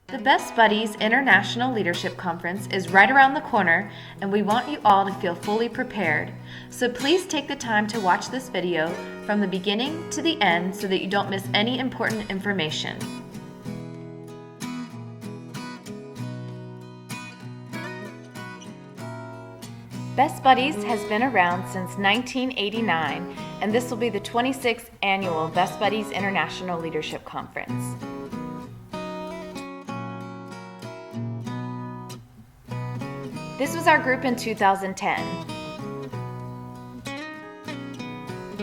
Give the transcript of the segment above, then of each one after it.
The Best Buddies International Leadership Conference is right around the corner, and we want you all to feel fully prepared. So please take the time to watch this video from the beginning to the end so that you don't miss any important information. Best Buddies has been around since 1989, and this will be the 26th annual Best Buddies International Leadership Conference. This was our group in 2010,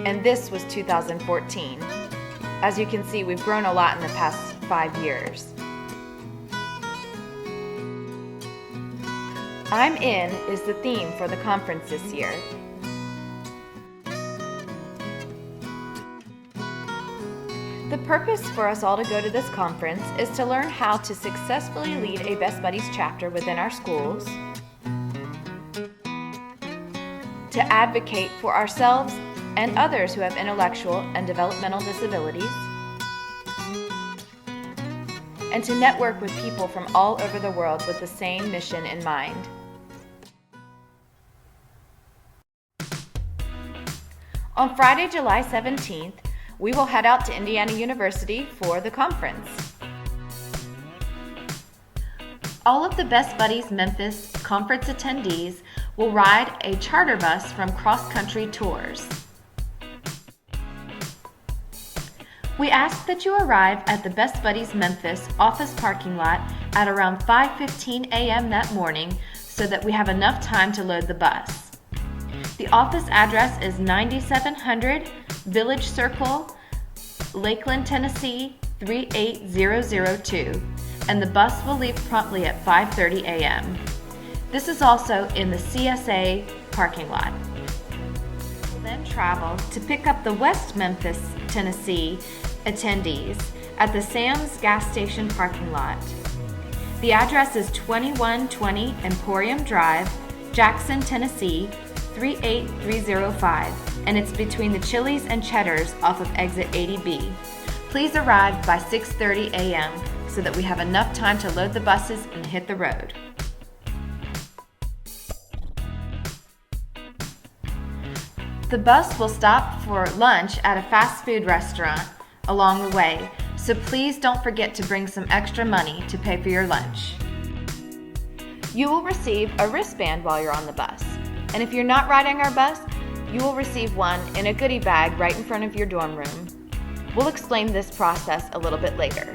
and this was 2014. As you can see, we've grown a lot in the past 5 years. I'm in is the theme for the conference this year. The purpose for us all to go to this conference is to learn how to successfully lead a Best Buddies chapter within our schools, to advocate for ourselves and others who have intellectual and developmental disabilities, and to network with people from all over the world with the same mission in mind. On Friday, July 17th, we will head out to Indiana University for the conference. All of the Best Buddies Memphis conference attendees will ride a charter bus from Cross Country Tours. We ask that you arrive at the Best Buddies Memphis office parking lot at around 5:15 a.m. that morning so that we have enough time to load the bus. The office address is 9700 Village Circle, Lakeland, Tennessee 38002, and the bus will leave promptly at 5:30 a.m. This is also in the CSA parking lot. We'll then travel to pick up the West Memphis, Tennessee attendees at the Sam's gas station parking lot. The address is 2120 Emporium Drive, Jackson, Tennessee 38305, and it's between the Chili's and Cheddar's off of exit 80B. Please arrive by 6:30 a.m. so that we have enough time to load the buses and hit the road. The bus will stop for lunch at a fast food restaurant along the way, so please don't forget to bring some extra money to pay for your lunch. You will receive a wristband while you're on the bus, and if you're not riding our bus, you will receive one in a goodie bag right in front of your dorm room. We'll explain this process a little bit later.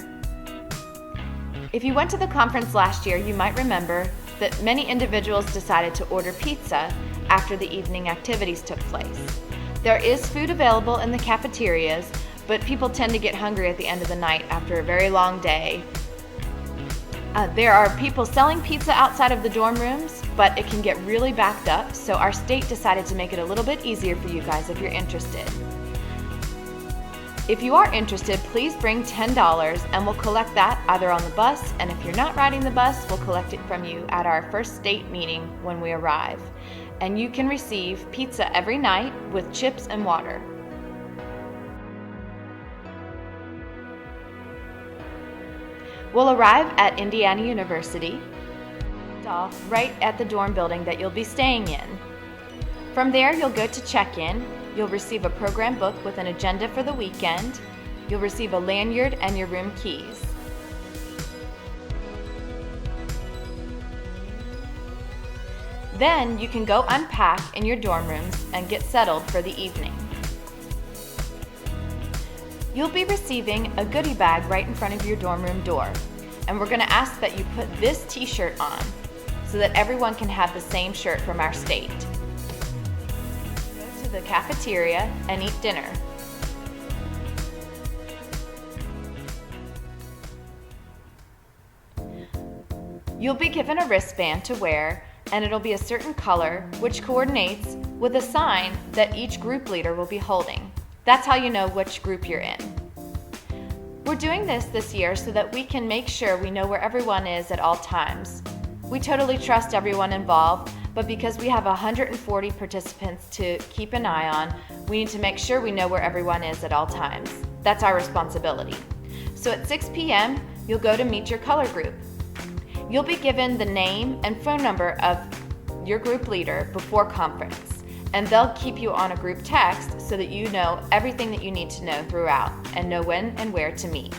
If you went to the conference last year, you might remember that many individuals decided to order pizza after the evening activities took place. There is food available in the cafeterias, but people tend to get hungry at the end of the night after a very long day. There are people selling pizza outside of the dorm rooms, but it can get really backed up, so our state decided to make it a little bit easier for you guys if you're interested. If you are interested, please bring $10 and we'll collect that either on the bus, and if you're not riding the bus, we'll collect it from you at our first state meeting when we arrive. And you can receive pizza every night with chips and water. We'll arrive at Indiana University, right at the dorm building that you'll be staying in. From there, you'll go to check-in. You'll receive a program book with an agenda for the weekend. You'll receive a lanyard and your room keys. Then you can go unpack in your dorm rooms and get settled for the evening. You'll be receiving a goodie bag right in front of your dorm room door, and we're going to ask that you put this t-shirt on so that everyone can have the same shirt from our state. Go to the cafeteria and eat dinner. You'll be given a wristband to wear, and it'll be a certain color which coordinates with a sign that each group leader will be holding. That's how you know which group you're in. We're doing this year so that we can make sure we know where everyone is at all times. We totally trust everyone involved, but because we have 140 participants to keep an eye on, we need to make sure we know where everyone is at all times. That's our responsibility. So at 6 p.m., you'll go to meet your color group. You'll be given the name and phone number of your group leader before conference, and they'll keep you on a group text so that you know everything that you need to know throughout and know when and where to meet.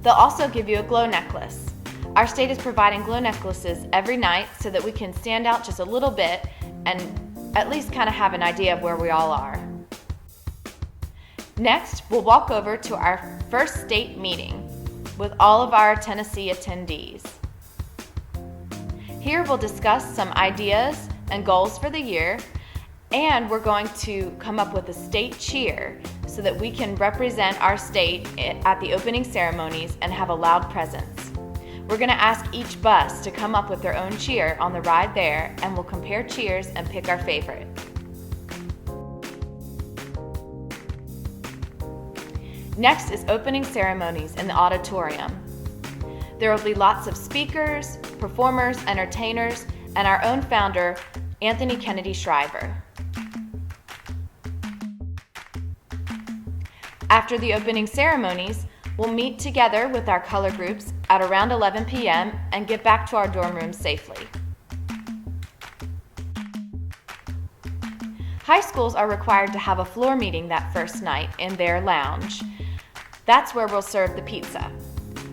They'll also give you a glow necklace. Our state is providing glow necklaces every night so that we can stand out just a little bit and at least kind of have an idea of where we all are. Next, we'll walk over to our first state meeting with all of our Tennessee attendees. Here we'll discuss some ideas and goals for the year, and we're going to come up with a state cheer so that we can represent our state at the opening ceremonies and have a loud presence. We're going to ask each bus to come up with their own cheer on the ride there, and we'll compare cheers and pick our favorite. Next is opening ceremonies in the auditorium. There will be lots of speakers, performers, entertainers, and our own founder, Anthony Kennedy Shriver. After the opening ceremonies, we'll meet together with our color groups at around 11 p.m. and get back to our dorm rooms safely. High schools are required to have a floor meeting that first night in their lounge. That's where we'll serve the pizza.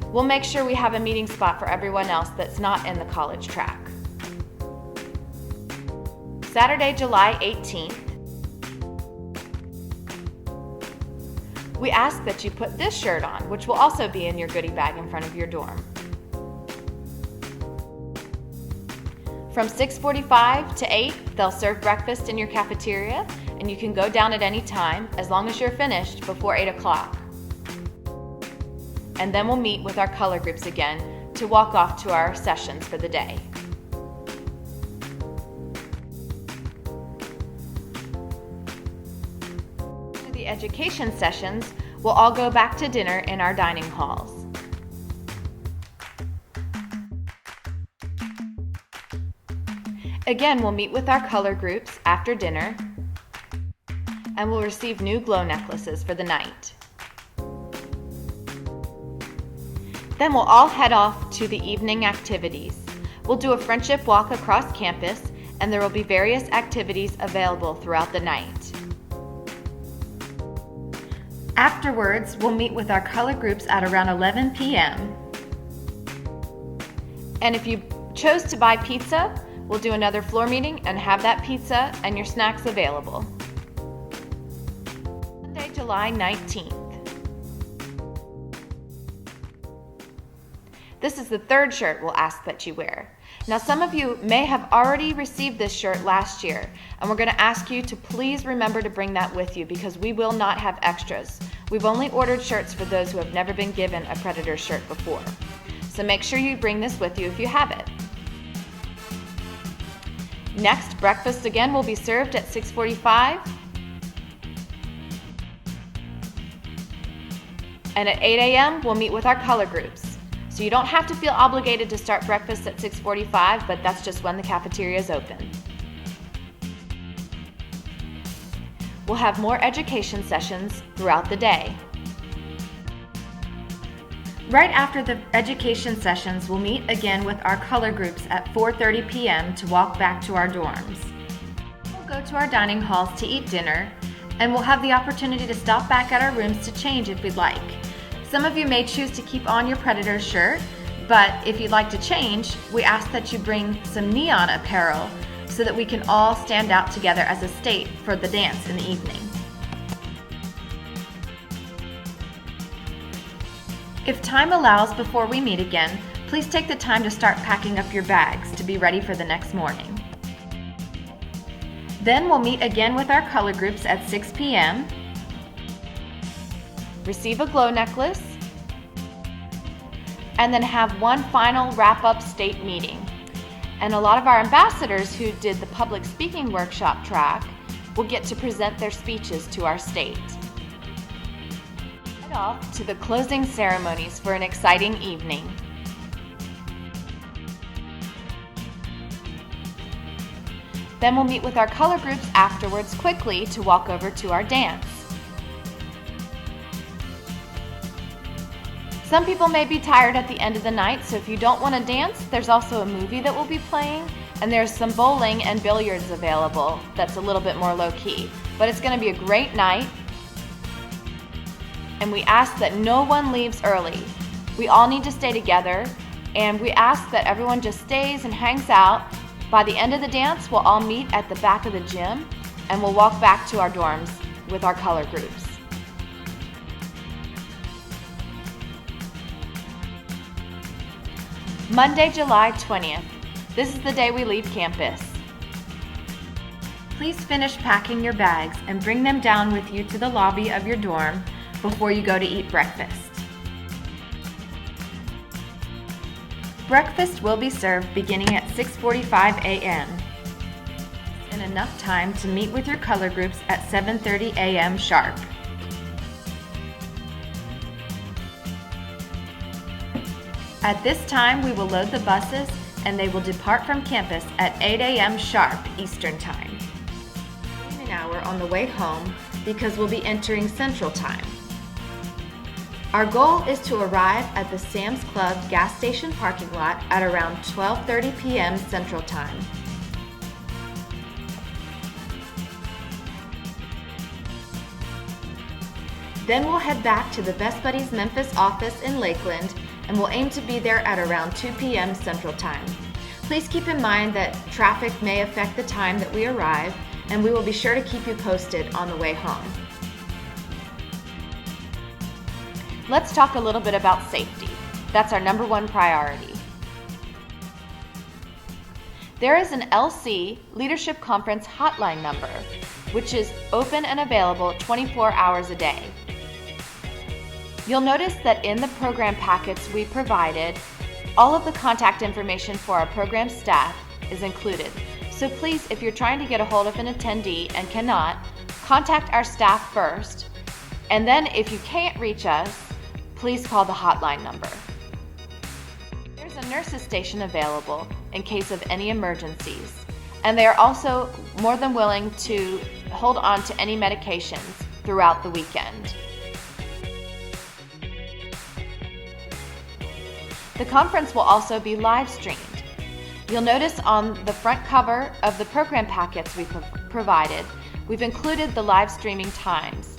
We'll make sure we have a meeting spot for everyone else that's not in the college track. Saturday, July 18th, we ask that you put this shirt on, which will also be in your goodie bag in front of your dorm. From 6:45 to 8, they'll serve breakfast in your cafeteria, and you can go down at any time as long as you're finished before 8 o'clock. And then we'll meet with our color groups again to walk off to our sessions for the day. After the education sessions, we'll all go back to dinner in our dining halls. Again, we'll meet with our color groups after dinner, and we'll receive new glow necklaces for the night. Then we'll all head off to the evening activities. We'll do a friendship walk across campus, and there will be various activities available throughout the night. Afterwards, we'll meet with our color groups at around 11 p.m. And if you chose to buy pizza, we'll do another floor meeting and have that pizza and your snacks available. Monday, July 19th. This is the third shirt we'll ask that you wear. Now, some of you may have already received this shirt last year, and we're going to ask you to please remember to bring that with you because we will not have extras. We've only ordered shirts for those who have never been given a Predator shirt before. So make sure you bring this with you if you have it. Next, breakfast again will be served at 6:45. And at 8 a.m., we'll meet with our color groups. So you don't have to feel obligated to start breakfast at 6:45, but that's just when the cafeteria is open. We'll have more education sessions throughout the day. Right after the education sessions, we'll meet again with our color groups at 4:30 p.m. to walk back to our dorms. We'll go to our dining halls to eat dinner, and we'll have the opportunity to stop back at our rooms to change if we'd like. Some of you may choose to keep on your Predator shirt, but if you'd like to change, we ask that you bring some neon apparel so that we can all stand out together as a state for the dance in the evening. If time allows before we meet again, please take the time to start packing up your bags to be ready for the next morning. Then we'll meet again with our color groups at 6 p.m., receive a glow necklace, and then have one final wrap-up state meeting. And a lot of our ambassadors who did the public speaking workshop track will get to present their speeches to our state. Head off to the closing ceremonies for an exciting evening. Then we'll meet with our color groups afterwards quickly to walk over to our dance. Some people may be tired at the end of the night, so if you don't want to dance, there's also a movie that will be playing, and there's some bowling and billiards available that's a little bit more low-key. But it's going to be a great night, and we ask that no one leaves early. We all need to stay together, and we ask that everyone just stays and hangs out. By the end of the dance, we'll all meet at the back of the gym, and we'll walk back to our dorms with our color groups. Monday, July 20th. This is the day we leave campus. Please finish packing your bags and bring them down with you to the lobby of your dorm before you go to eat breakfast. Breakfast will be served beginning at 6:45 a.m. and enough time to meet with your color groups at 7:30 a.m. sharp. At this time, we will load the buses and they will depart from campus at 8 a.m. sharp Eastern Time. An hour on the way home because we'll be entering Central Time. Our goal is to arrive at the Sam's Club gas station parking lot at around 12:30 p.m. Central Time. Then we'll head back to the Best Buddies Memphis office in Lakeland, and we'll aim to be there at around 2 p.m. Central Time. Please keep in mind that traffic may affect the time that we arrive, and we will be sure to keep you posted on the way home. Let's talk a little bit about safety. That's our number one priority. There is an LC Leadership Conference hotline number, which is open and available 24 hours a day. You'll notice that in the program packets we provided, all of the contact information for our program staff is included. So please, if you're trying to get a hold of an attendee and cannot, contact our staff first, and then if you can't reach us, please call the hotline number. There's a nurse's station available in case of any emergencies, and they are also more than willing to hold on to any medications throughout the weekend. The conference will also be live streamed. You'll notice on the front cover of the program packets we provided, we've included the live streaming times.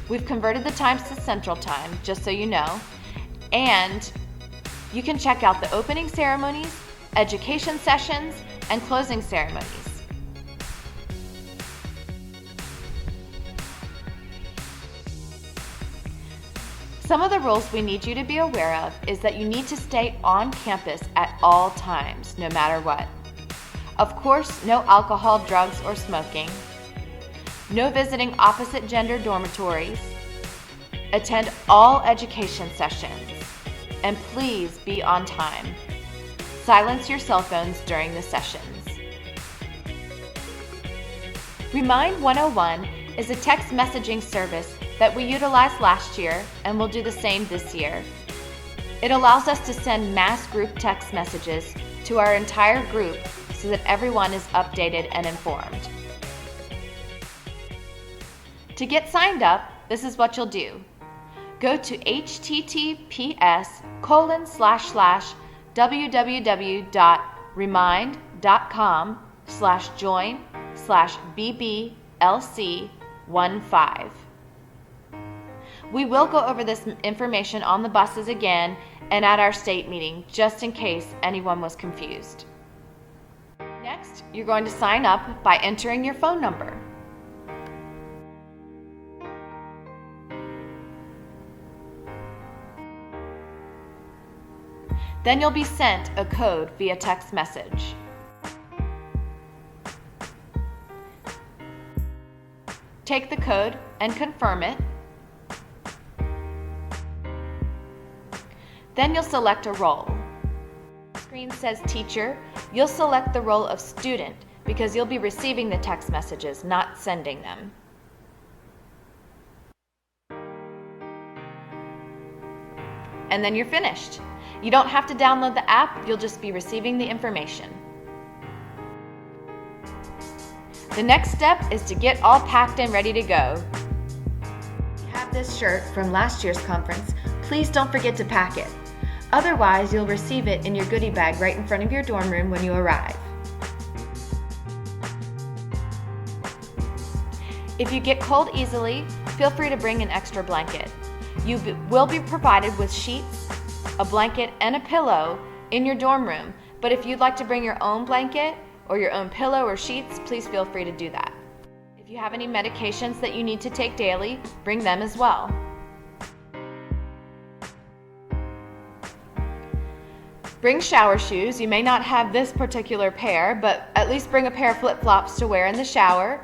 We've converted the times to Central Time, just so you know, and you can check out the opening ceremonies, education sessions, and closing ceremonies. Some of the rules we need you to be aware of is that you need to stay on campus at all times, no matter what. Of course, no alcohol, drugs, or smoking. No visiting opposite gender dormitories. Attend all education sessions. And please be on time. Silence your cell phones during the sessions. Remind 101 is a text messaging service that we utilized last year and will do the same this year. It allows us to send mass group text messages to our entire group so that everyone is updated and informed. To get signed up, this is what you'll do. Go to https://www.remind.com/join/BBLC15. We will go over this information on the buses again and at our state meeting, just in case anyone was confused. Next, you're going to sign up by entering your phone number. Then you'll be sent a code via text message. Take the code and confirm it. Then you'll select a role. The screen says teacher. You'll select the role of student because you'll be receiving the text messages, not sending them. And then you're finished. You don't have to download the app, you'll just be receiving the information. The next step is to get all packed and ready to go. If you have this shirt from last year's conference, please don't forget to pack it. Otherwise, you'll receive it in your goodie bag right in front of your dorm room when you arrive. If you get cold easily, feel free to bring an extra blanket. You will be provided with sheets, a blanket, and a pillow in your dorm room, but if you'd like to bring your own blanket or your own pillow or sheets, please feel free to do that. If you have any medications that you need to take daily, bring them as well. Bring shower shoes. You may not have this particular pair, but at least bring a pair of flip-flops to wear in the shower.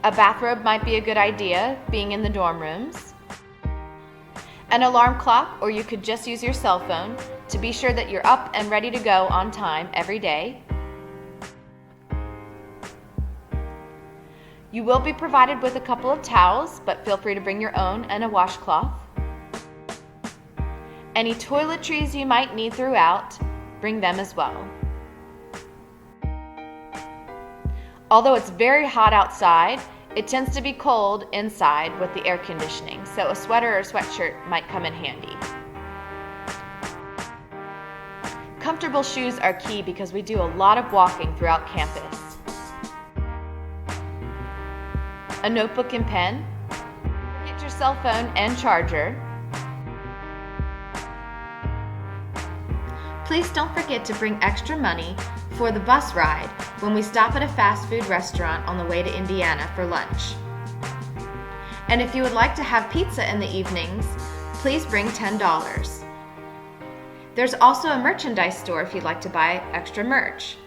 A bathrobe might be a good idea, being in the dorm rooms. An alarm clock, or you could just use your cell phone to be sure that you're up and ready to go on time every day. You will be provided with a couple of towels, but feel free to bring your own, and a washcloth. Any toiletries you might need throughout, bring them as well. Although it's very hot outside, it tends to be cold inside with the air conditioning, so a sweater or sweatshirt might come in handy. Comfortable shoes are key because we do a lot of walking throughout campus. A notebook and pen. Get your cell phone and charger. Please don't forget to bring extra money for the bus ride when we stop at a fast food restaurant on the way to Indiana for lunch. And if you would like to have pizza in the evenings, please bring $10. There's also a merchandise store if you'd like to buy extra merch.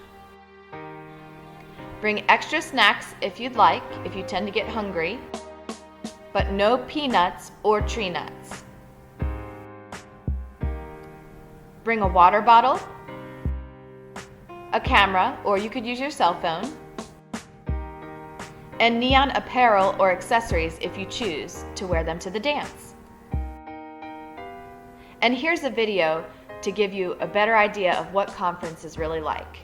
Bring extra snacks if you'd like, if you tend to get hungry, but no peanuts or tree nuts. Bring a water bottle, a camera, or you could use your cell phone, and neon apparel or accessories if you choose to wear them to the dance. And here's a video to give you a better idea of what conference is really like.